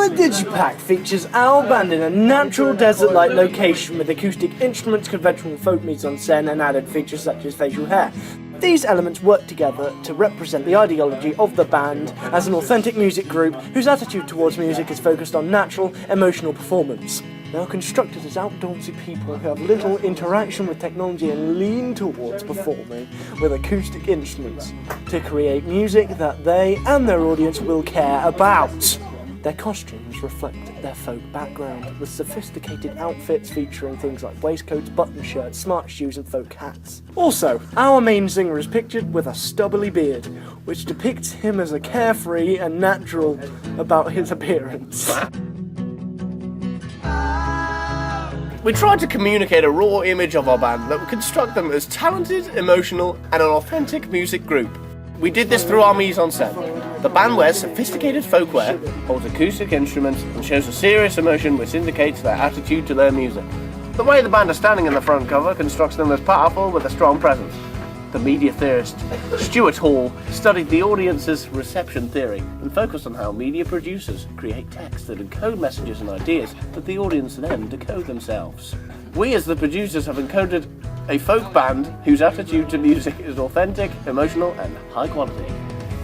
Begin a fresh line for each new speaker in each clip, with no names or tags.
The Digipack features our band in a natural desert-like location with acoustic instruments, conventional folk mise-en-scène and added features such as facial hair. These elements work together to represent the ideology of the band as an authentic music group whose attitude towards music is focused on natural, emotional performance. They are constructed as outdoorsy people who have little interaction with technology and lean towards performing with acoustic instruments to create music that they and their audience will care about. Their costumes reflect their folk background, with sophisticated outfits featuring things like waistcoats, button shirts, smart shoes and folk hats. Also, our main singer is pictured with a stubbly beard, which depicts him as a carefree and natural about his appearance.
We tried to communicate a raw image of our band that would construct them as talented, emotional and an authentic music group. We did this through our mise-en-scène. The band wears sophisticated folkwear, holds acoustic instruments and shows a serious emotion which indicates their attitude to their music. The way the band are standing in the front cover constructs them as powerful with a strong presence. The media theorist Stuart Hall studied the audience's reception theory and focused on how media producers create text that encode messages and ideas that the audience then decode themselves. We as the producers have encoded a folk band whose attitude to music is authentic, emotional and high quality.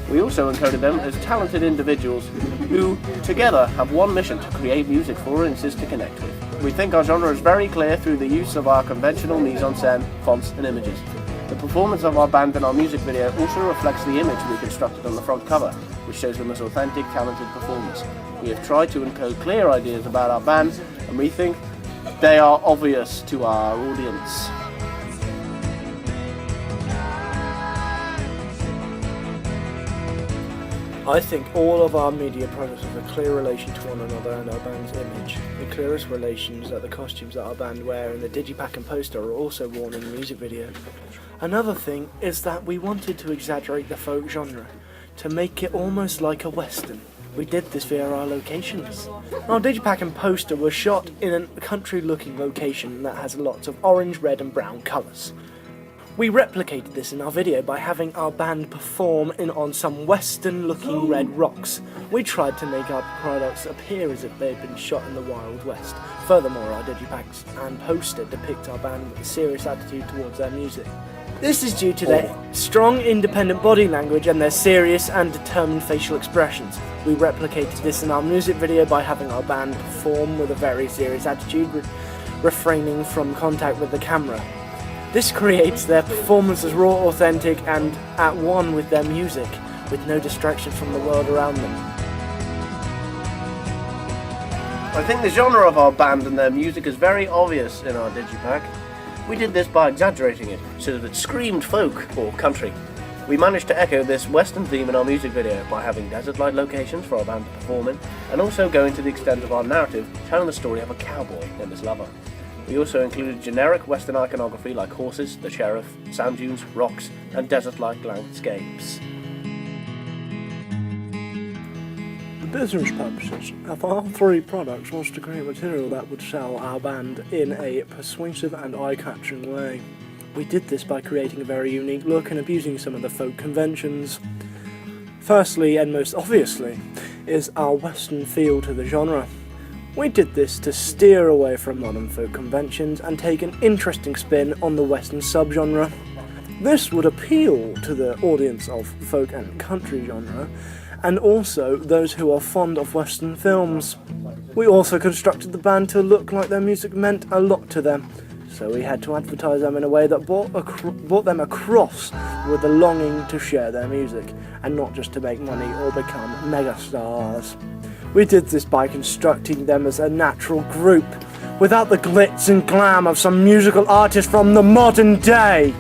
We also encoded them as talented individuals who together have one mission to create music for audiences to connect with. We think our genre is very clear through the use of our conventional mise-en-scène, fonts and images. The performance of our band in our music video also reflects the image we constructed on the front cover, which shows them as authentic, talented performers. We have tried to encode clear ideas about our band, and we think they are obvious to our audience.
I think all of our media products have a clear relation to one another and our band's image. The clearest relations are the costumes that our band wear, and the digipack and poster are also worn in the music video. Another thing is that we wanted to exaggerate the folk genre, to make it almost like a western. We did this via our locations. Our digipack and poster were shot in a country-looking location that has lots of orange, red and brown colours. We replicated this in our video by having our band perform on some western-looking red rocks. We tried to make our products appear as if they had been shot in the Wild West. Furthermore, our digipacks and poster depict our band with a serious attitude towards their music. This is due to their strong, independent body language and their serious and determined facial expressions. We replicated this in our music video by having our band perform with a very serious attitude, refraining from contact with the camera. This creates their performance as raw, authentic and at one with their music, with no distraction from the world around them.
I think the genre of our band and their music is very obvious in our digipack. We did this by exaggerating it, so that it screamed folk or country. We managed to echo this western theme in our music video by having desert-like locations for our band to perform in, and also going to the extent of our narrative telling the story of a cowboy and his lover. We also included generic western iconography like horses, the sheriff, sand dunes, rocks, and desert-like landscapes.
The business purposes of our three products was to create material that would sell our band in a persuasive and eye-catching way. We did this by creating a very unique look and abusing some of the folk conventions. Firstly, and most obviously, is our western feel to the genre. We did this to steer away from modern folk conventions and take an interesting spin on the western subgenre. This would appeal to the audience of folk and country genre, and also those who are fond of western films. We also constructed the band to look like their music meant a lot to them, so we had to advertise them in a way that brought them across with the longing to share their music, and not just to make money or become megastars. We did this by constructing them as a natural group, without the glitz and glam of some musical artist from the modern day.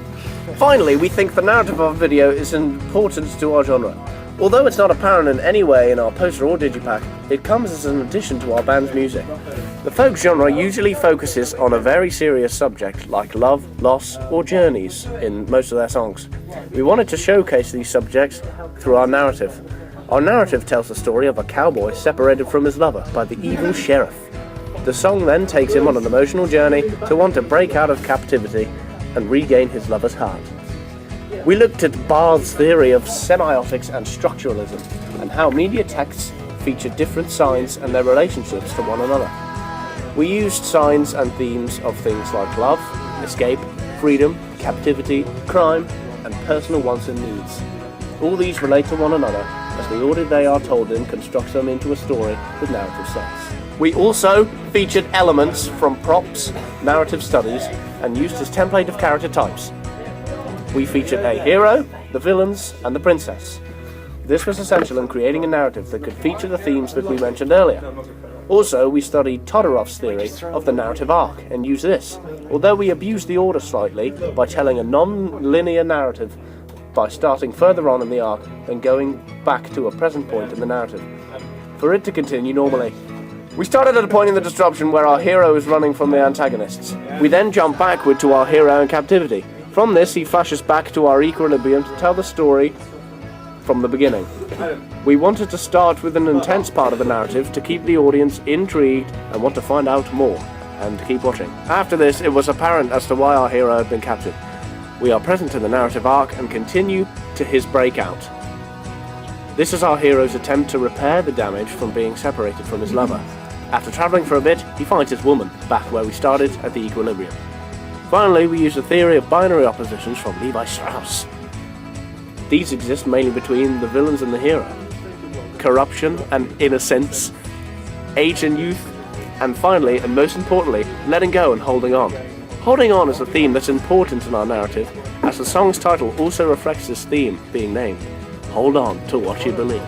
Finally, we think the narrative of our video is important to our genre. Although it's not apparent in any way in our poster or digipack, it comes as an addition to our band's music. The folk genre usually focuses on a very serious subject like love, loss, or journeys in most of their songs. We wanted to showcase these subjects through our narrative. Our narrative tells the story of a cowboy separated from his lover by the evil sheriff. The song then takes him on an emotional journey to want to break out of captivity and regain his lover's heart. We looked at Barth's theory of semiotics and structuralism, and how media texts featured different signs and their relationships to one another. We used signs and themes of things like love, escape, freedom, captivity, crime, and personal wants and needs. All these relate to one another as the order they are told in constructs them into a story with narrative sense. We also featured elements from props, narrative studies, and used as template of character types. We featured a hero, the villains, and the princess. This was essential in creating a narrative that could feature the themes that we mentioned earlier. Also, we studied Todorov's theory of the narrative arc and used this, although we abused the order slightly by telling a non-linear narrative by starting further on in the arc and going back to a present point in the narrative, for it to continue normally. We started at a point in the disruption where our hero is running from the antagonists. We then jump backward to our hero in captivity. From this, he flashes back to our equilibrium to tell the story from the beginning. We wanted to start with an intense part of the narrative to keep the audience intrigued and want to find out more, and to keep watching. After this, it was apparent as to why our hero had been captured. We are present in the narrative arc and continue to his breakout. This is our hero's attempt to repair the damage from being separated from his lover. After travelling for a bit, he finds his woman, back where we started at the equilibrium. Finally, we use the theory of binary oppositions from Levi Strauss. These exist mainly between the villains and the hero. Corruption and innocence, age and youth, and finally, and most importantly, letting go and holding on. Holding on is a theme that's important in our narrative, as the song's title also reflects this theme being named. Hold on to what you believe.